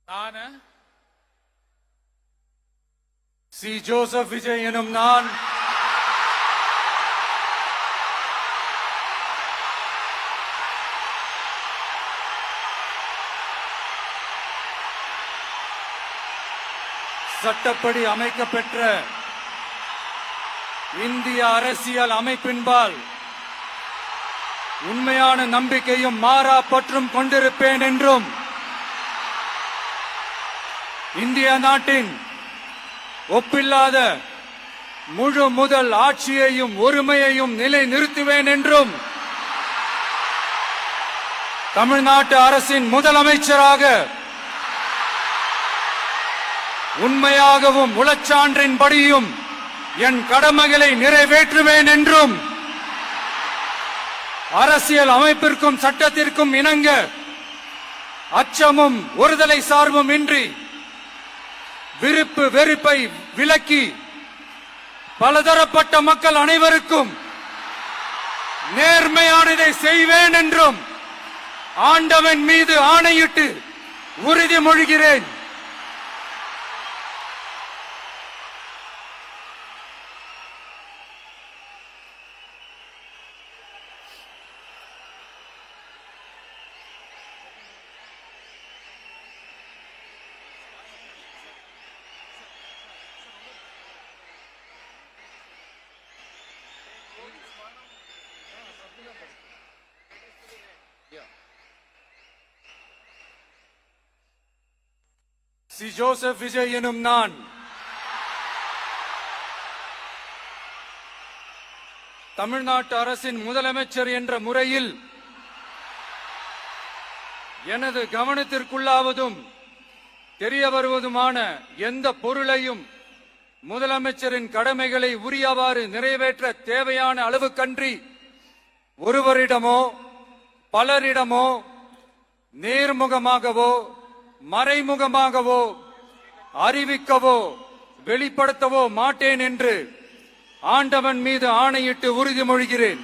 நான் C. Joseph Vijay எனும் நான் சட்டப்படி அமைக்கப்பெற்ற இந்திய அரசியல் அமைப்பின்பால் உண்மையான நம்பிக்கையும் மாறா பற்றும் கொண்டிருப்பேன் என்றும் இந்திய நாட்டின் ஒப்பில்லாத முழு முதல் ஆட்சியையும் ஒருமையையும் நிலை நிறுத்துவேன் என்றும் தமிழ்நாட்டு அரசின் முதலமைச்சராக உண்மையாகவும் உளச்சான்றின்படியும் என் கடமைகளை நிறைவேற்றுவேன் என்றும் அரசியல் அமைப்பிற்கும் சட்டத்திற்கும் இணங்க அச்சமும் ஒருதலை சார்பும் இன்றி விருப்பு வெறுப்பை விலக்கி பலதரப்பட்ட மக்கள் அனைவருக்கும் நேர்மையானதை செய்வேன் என்றும் ஆண்டவன் மீது ஆணையிட்டு உறுதிமொழிகிறேன். சி. ஜோசப் விஜய் எனும் நான் தமிழ்நாட்டு அரசின் முதலமைச்சர் என்ற முறையில் எனது கவனத்திற்குள்ளாவதும் தெரிய வருவதுமான எந்த பொருளையும் முதலமைச்சரின் கடமைகளை உரியவாறு நிறைவேற்ற தேவையான அளவுக்கன்றி ஒருவரிடமோ பலரிடமோ நேர்முகமாகவோ மறைமுகமாகவோ அறிவிக்கவோ வெளிப்படுத்தவோ மாட்டேன் என்று ஆண்டவன் மீது ஆணையிட்டு உறுதிமொழிகிறேன்.